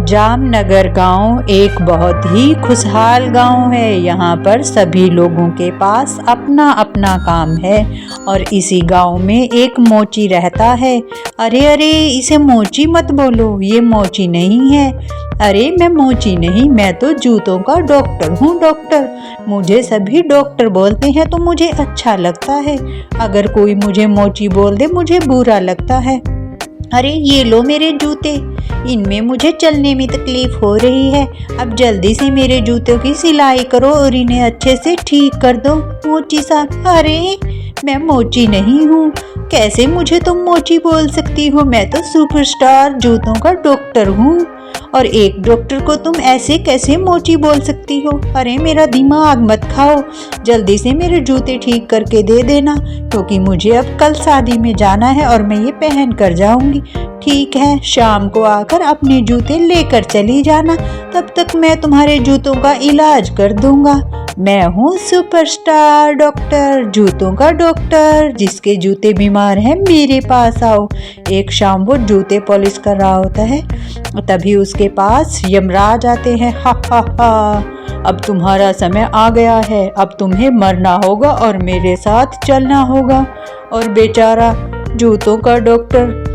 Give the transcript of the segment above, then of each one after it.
जामनगर गांव एक बहुत ही खुशहाल गांव है। यहाँ पर सभी लोगों के पास अपना अपना काम है और इसी गांव में एक मोची रहता है। अरे अरे, इसे मोची मत बोलो, ये मोची नहीं है। अरे मैं मोची नहीं, मैं तो जूतों का डॉक्टर हूँ। डॉक्टर, मुझे सभी डॉक्टर बोलते हैं तो मुझे अच्छा लगता है। अगर कोई मुझे मोची बोल दे मुझे बुरा लगता है। अरे ये लो मेरे जूते, इनमें मुझे चलने में तकलीफ हो रही है। अब जल्दी से मेरे जूतों की सिलाई करो और इन्हें अच्छे से ठीक कर दो। मोची साहब, अरे मैं मोची नहीं हूँ, कैसे मुझे तुम मोची बोल सकती हो? मैं तो सुपरस्टार जूतों का डॉक्टर हूँ और एक डॉक्टर को तुम ऐसे कैसे मोची बोल सकती हो? अरे मेरा दिमाग मत खाओ, जल्दी से मेरे जूते ठीक करके दे देना, क्योंकि मुझे अब कल शादी में जाना है और मैं ये पहन कर जाऊंगी। ठीक है, शाम को आकर अपने जूते लेकर चली जाना, तब तक मैं तुम्हारे जूतों का इलाज कर दूंगा। मैं हूँ सुपरस्टार डॉक्टर, जूतों का डॉक्टर। जिसके जूते बीमार हैं मेरे पास आओ। एक शाम वो जूते पॉलिश कर रहा होता है, तभी उसके पास यमराज आते हैं। हा हा हा, अब तुम्हारा समय आ गया है, अब तुम्हें मरना होगा और मेरे साथ चलना होगा। और बेचारा जूतों का डॉक्टर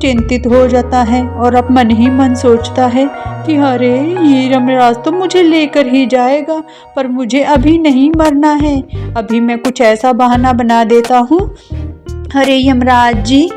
चिंतित हो जाता है और अब मन ही मन सोचता है कि अरे ये यमराज तो मुझे लेकर ही जाएगा, पर मुझे अभी नहीं मरना है। अभी मैं कुछ ऐसा बहाना बना देता हूँ। अरे यमराज जी,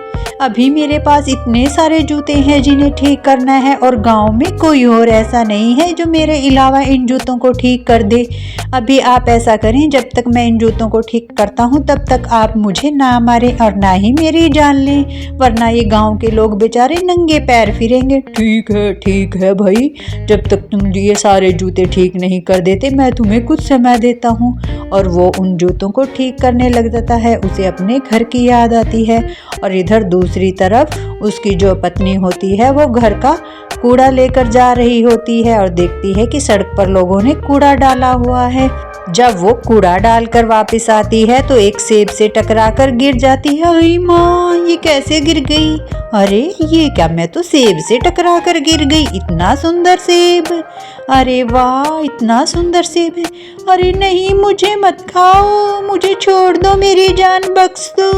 अभी मेरे पास इतने सारे जूते हैं जिन्हें ठीक करना है और गांव में कोई और ऐसा नहीं है जो मेरे अलावा इन जूतों को ठीक कर दे। अभी आप ऐसा करें, जब तक मैं इन जूतों को ठीक करता हूँ तब तक आप मुझे ना मारें और ना ही मेरी जान लें, वरना ये गांव के लोग बेचारे नंगे पैर फिरेंगे। ठीक है भाई, जब तक तुम ये सारे जूते ठीक नहीं कर देते मैं तुम्हें कुछ समय देता हूँ। और वो उन जूतों को ठीक करने लग जाता है। उसे अपने घर की याद आती है और इधर दूसरी तरफ उसकी जो पत्नी होती है वो घर का कूड़ा लेकर जा रही होती है और देखती है कि सड़क पर लोगों ने कूड़ा डाला हुआ है। जब वो कूड़ा डालकर वापस आती है तो एक सेब से टकराकर गिर जाती है। अरे माँ, ये कैसे गिर गई? अरे ये क्या, मैं तो सेब से टकराकर गिर गई। इतना सुंदर सेब, अरे वाह इतना सुंदर सेब है। अरे नहीं, मुझे मत खाओ, मुझे छोड़ दो, मेरी जान बख्श दो,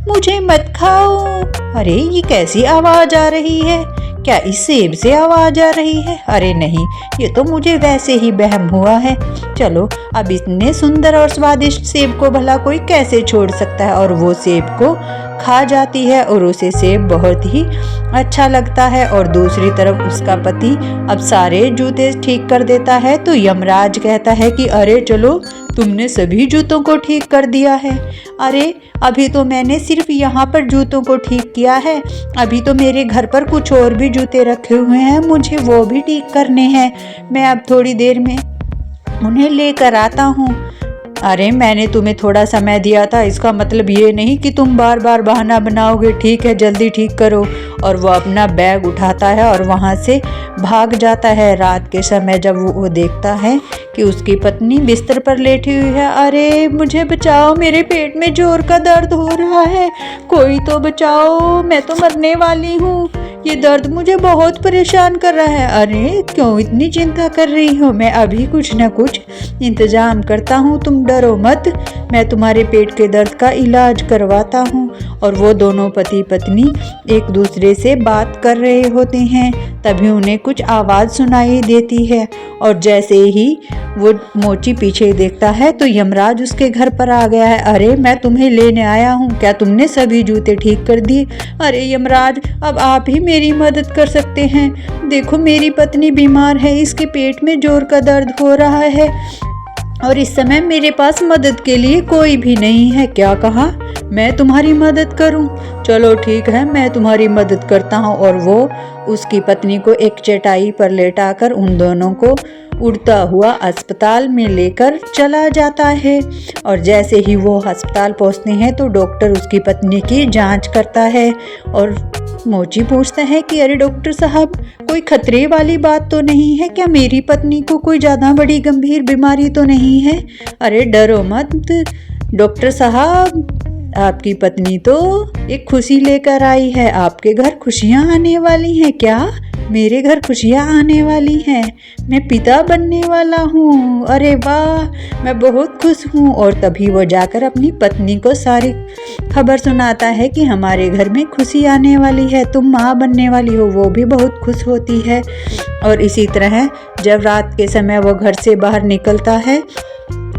मुझे मत खाओ। अरे ये कैसी आवाज आ रही है? क्या इस सेब से आवाज आ रही है? अरे नहीं, ये तो मुझे वैसे ही वहम हुआ है। चलो, अब इतने सुंदर और स्वादिष्ट सेब को भला कोई कैसे छोड़ सकता है? और वो सेब को खा जाती है और उसे सेब बहुत ही अच्छा लगता है। और दूसरी तरफ उसका पति अब सारे जूते ठीक कर देता है तो यमराज कहता है कि अरे चलो, तुमने सभी जूतों को ठीक कर दिया है। अरे अभी तो मैंने सिर्फ यहाँ पर जूतों को ठीक किया है, अभी तो मेरे घर पर कुछ और भी जूते रखे हुए हैं, मुझे वो भी ठीक करने हैं। मैं अब थोड़ी देर में उन्हें लेकर आता हूँ। अरे मैंने तुम्हें थोड़ा समय दिया था, इसका मतलब ये नहीं कि तुम बार बार बहाना बनाओगे। ठीक है, जल्दी ठीक करो। और वो अपना बैग उठाता है और वहाँ से भाग जाता है। रात के समय जब वो देखता है कि उसकी पत्नी बिस्तर पर लेटी हुई है। अरे मुझे बचाओ, मेरे पेट में जोर का दर्द हो रहा है, कोई तो बचाओ, मैं तो मरने वाली हूँ, ये दर्द मुझे बहुत परेशान कर रहा है। अरे क्यों इतनी चिंता कर रही हो? मैं अभी कुछ न कुछ इंतजाम करता हूँ, तुम डरो मत, मैं तुम्हारे पेट के दर्द का इलाज करवाता हूँ। और वो दोनों पति पत्नी एक दूसरे से बात कर रहे होते हैं, तभी उन्हें कुछ आवाज़ सुनाई देती है और जैसे ही वो मोची पीछे देखता है तो यमराज उसके घर पर आ गया है। अरे मैं तुम्हें लेने आया हूँ, क्या तुमने सभी जूते ठीक कर दिए? अरे यमराज, अब आप ही मेरी मदद कर सकते हैं। देखो मेरी पत्नी बीमार है, इसके पेट में जोर का दर्द हो रहा है और इस समय मेरे पास मदद के लिए कोई भी नहीं है। क्या कहा? मैं तुम्हारी मदद करूं? चलो ठीक है, मैं तुम्हारी मदद करता हूं। और वो उसकी पत्नी को एक चटाई पर लेटाकर उन दोनों को उड़ता हुआ अस्पताल में लेकर चला जाता है। और जैसे ही वो अस्पताल पहुंचते हैं तो डॉक्टर उसकी पत्नी की जांच करता है और मोची पूछता है कि अरे डॉक्टर साहब, कोई खतरे वाली बात तो नहीं है क्या? मेरी पत्नी को कोई ज़्यादा बड़ी गंभीर बीमारी तो नहीं है? अरे डरो मत डॉक्टर साहब, आपकी पत्नी तो एक खुशी लेकर आई है, आपके घर खुशियां आने वाली हैं। क्या? मेरे घर खुशियाँ आने वाली हैं, मैं पिता बनने वाला हूँ, अरे वाह मैं बहुत खुश हूँ। और तभी वो जाकर अपनी पत्नी को सारी खबर सुनाता है कि हमारे घर में खुशी आने वाली है, तुम माँ बनने वाली हो। वो भी बहुत खुश होती है। और इसी तरह जब रात के समय वो घर से बाहर निकलता है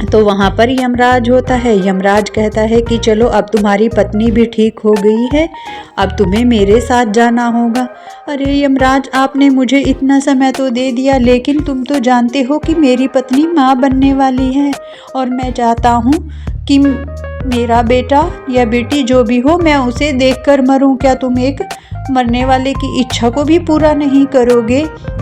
तो वहाँ पर यमराज होता है। यमराज कहता है कि चलो अब तुम्हारी पत्नी भी ठीक हो गई है, अब तुम्हें मेरे साथ जाना होगा। अरे यमराज, आपने मुझे इतना समय तो दे दिया, लेकिन तुम तो जानते हो कि मेरी पत्नी माँ बनने वाली है और मैं चाहता हूँ कि मेरा बेटा या बेटी जो भी हो मैं उसे देखकर मरूं। क्या तुम एक मरने वाले की इच्छा को भी पूरा नहीं करोगे?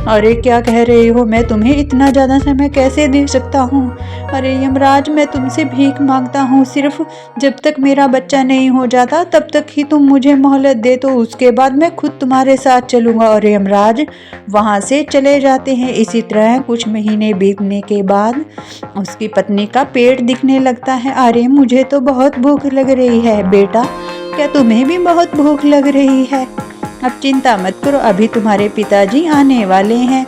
अरे क्या कह रहे हो, मैं तुम्हें इतना ज़्यादा समय कैसे दे सकता हूँ? अरे यमराज, मैं तुमसे भीख मांगता हूँ, सिर्फ जब तक मेरा बच्चा नहीं हो जाता तब तक ही तुम मुझे मोहलत दे, तो उसके बाद मैं खुद तुम्हारे साथ चलूँगा। और यमराज वहाँ से चले जाते हैं। इसी तरह कुछ महीने बीतने के बाद उसकी पत्नी का पेट दिखने लगता है। अरे मुझे तो बहुत भूख लग रही है। बेटा, क्या तुम्हें भी बहुत भूख लग रही है? अब चिंता मत करो, अभी तुम्हारे पिताजी आने वाले हैं।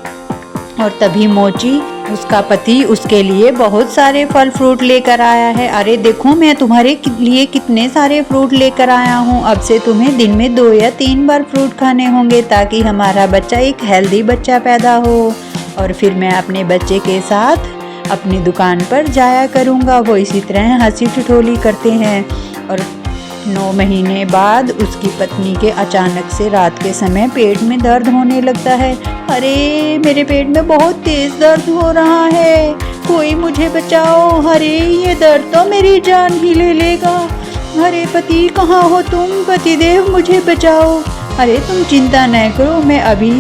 और तभी मोची, उसका पति, उसके लिए बहुत सारे फल फ्रूट लेकर आया है। अरे देखो, मैं तुम्हारे लिए कितने सारे फ्रूट लेकर आया हूँ। अब से तुम्हें दिन में 2 या 3 बार फ्रूट खाने होंगे ताकि हमारा बच्चा एक हेल्दी बच्चा पैदा हो। और फिर मैं अपने बच्चे के साथ अपनी दुकान पर जाया करूँगा। वो इसी तरह हंसी ठिठोली करते हैं। और 9 महीने बाद उसकी पत्नी के अचानक से रात के समय पेट में दर्द होने लगता है। अरे मेरे पेट में बहुत तेज दर्द हो रहा है, कोई मुझे बचाओ। अरे ये दर्द तो मेरी जान ही ले लेगा। अरे पति, कहाँ हो तुम? पतिदेव, मुझे बचाओ। अरे तुम चिंता न करो, मैं अभी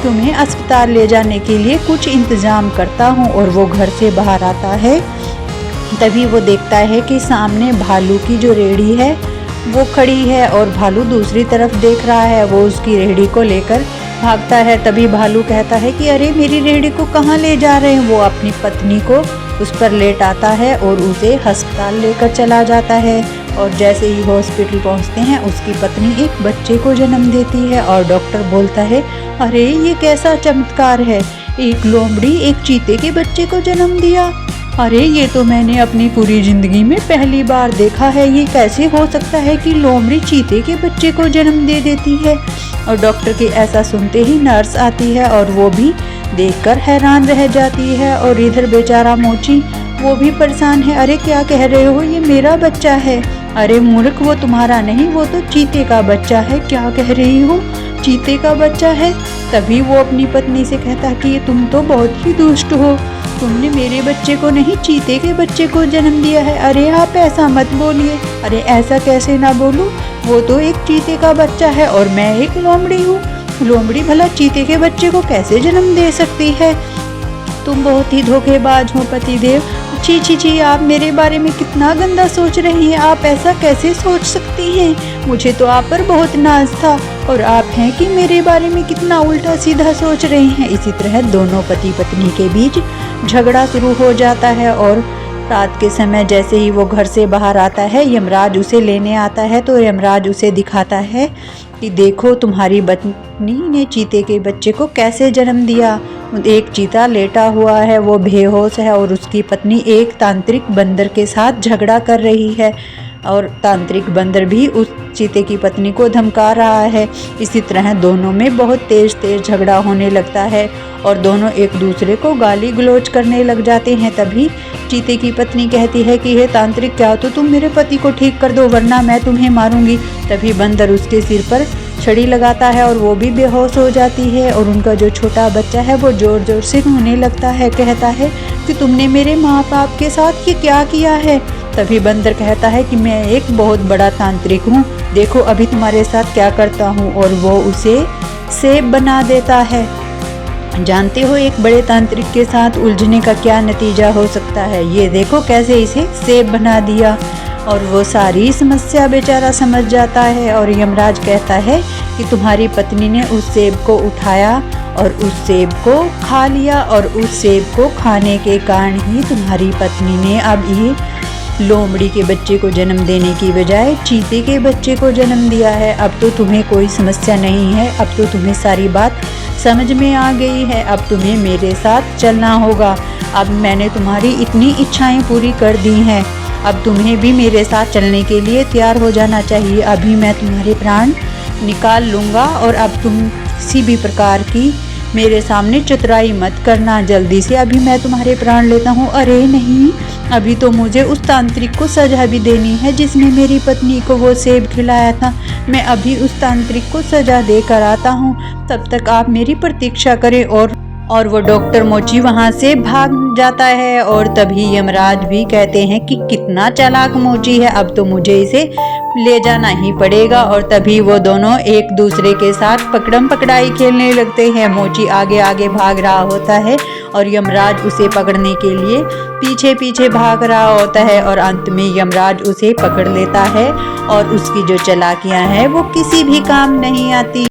तुम्हें अस्पताल ले जाने के लिए कुछ इंतजाम करता हूँ। और वो घर से बाहर आता है। तभी वो देखता है कि सामने भालू की जो रेहड़ी है वो खड़ी है और भालू दूसरी तरफ देख रहा है। वो उसकी रेहड़ी को लेकर भागता है। तभी भालू कहता है कि अरे मेरी रेहड़ी को कहाँ ले जा रहे हैं? वो अपनी पत्नी को उस पर लेट आता है और उसे अस्पताल लेकर चला जाता है। और जैसे ही हॉस्पिटल पहुँचते हैं, उसकी पत्नी एक बच्चे को जन्म देती है। और डॉक्टर बोलता है, अरे ये कैसा चमत्कार है, एक लोमड़ी एक चीते के बच्चे को जन्म दिया। अरे ये तो मैंने अपनी पूरी ज़िंदगी में पहली बार देखा है। ये कैसे हो सकता है कि लोमड़ी चीते के बच्चे को जन्म दे देती है? और डॉक्टर के ऐसा सुनते ही नर्स आती है और वो भी देखकर हैरान रह जाती है। और इधर बेचारा मोची, वो भी परेशान है। अरे क्या कह रहे हो, ये मेरा बच्चा है? अरे मूर्ख, वो तुम्हारा नहीं, वो तो चीते का बच्चा है। क्या कह रही हो, चीते का बच्चा है? तभी वो अपनी पत्नी से कहता कि ये तुम तो बहुत ही दुष्ट हो, तुमने मेरे बच्चे को नहीं चीते के बच्चे को जन्म दिया है। अरे आप ऐसा मत बोलिए। अरे ऐसा कैसे ना बोलूं, वो तो एक चीते का बच्चा है और मैं एक लोमड़ी हूँ। लोमड़ी भला चीते के बच्चे को कैसे जन्म दे सकती है? तुम बहुत ही धोखेबाज हो पतिदेव। छी छी छी, आप मेरे बारे में कितना गंदा सोच रही हैं। आप ऐसा कैसे सोच सकती हैं? मुझे तो आप पर बहुत नाज था और आप हैं कि मेरे बारे में कितना उल्टा सीधा सोच रही हैं। इसी तरह दोनों पति पत्नी के बीच झगड़ा शुरू हो जाता है। और रात के समय जैसे ही वो घर से बाहर आता है, यमराज उसे लेने आता है। तो यमराज उसे दिखाता है कि देखो, तुम्हारी पत्नी ने चीते के बच्चे को कैसे जन्म दिया। एक चीता लेटा हुआ है, वो बेहोश है और उसकी पत्नी एक तांत्रिक बंदर के साथ झगड़ा कर रही है। और तांत्रिक बंदर भी उस चीते की पत्नी को धमका रहा है। इसी तरह दोनों में बहुत तेज झगड़ा होने लगता है और दोनों एक दूसरे को गाली गलौज करने लग जाते हैं। तभी चीते की पत्नी कहती है कि हे तांत्रिक, क्या तो तुम मेरे पति को ठीक कर दो, वरना मैं तुम्हें मारूंगी। तभी बंदर उसके सिर पर छड़ी लगाता है और वो भी बेहोश हो जाती है। और उनका जो छोटा बच्चा है वो जोर जोर से रोने लगता है, कहता है कि तुमने मेरे माँ बाप के साथ ये क्या किया है। तभी बंदर कहता है कि मैं एक बहुत बड़ा तांत्रिक हूँ, देखो अभी तुम्हारे साथ क्या करता हूँ। और वो उसे सेब बना देता है। जानते हो एक बड़े तांत्रिक के साथ उलझने का क्या नतीजा हो सकता है? ये देखो कैसे इसे सेब बना दिया। और वो सारी समस्या बेचारा समझ जाता है। और यमराज कहता है कि तुम्हारी पत्नी ने उस सेब को उठाया और उस सेब को खा लिया, और उस सेब को खाने के कारण ही तुम्हारी पत्नी ने अब ये लोमड़ी के बच्चे को जन्म देने की बजाय चीते के बच्चे को जन्म दिया है। अब तो तुम्हें कोई समस्या नहीं है, अब तो तुम्हें सारी बात समझ में आ गई है। अब तुम्हें मेरे साथ चलना होगा। अब मैंने तुम्हारी इतनी इच्छाएं पूरी कर दी हैं, अब तुम्हें भी मेरे साथ चलने के लिए तैयार हो जाना चाहिए। अभी मैं तुम्हारे प्राण निकाल लूँगा और अब तुम किसी भी प्रकार की मेरे सामने चतुराई मत करना। जल्दी से अभी मैं तुम्हारे प्राण लेता हूँ। अरे नहीं, अभी तो मुझे उस तांत्रिक को सजा भी देनी है जिसने मेरी पत्नी को वो सेब खिलाया था। मैं अभी उस तांत्रिक को सजा दे कर आता हूँ, तब तक आप मेरी प्रतीक्षा करें। और वो डॉक्टर मोची वहाँ से भाग जाता है। और तभी यमराज भी कहते हैं कि कितना चालाक मोची है, अब तो मुझे इसे ले जाना ही पड़ेगा। और तभी वो दोनों एक दूसरे के साथ पकड़म पकड़ाई खेलने लगते हैं। मोची आगे आगे भाग रहा होता है और यमराज उसे पकड़ने के लिए पीछे पीछे भाग रहा होता है। और अंत में यमराज उसे पकड़ लेता है और उसकी जो चालाकियां हैं वो किसी भी काम नहीं आती।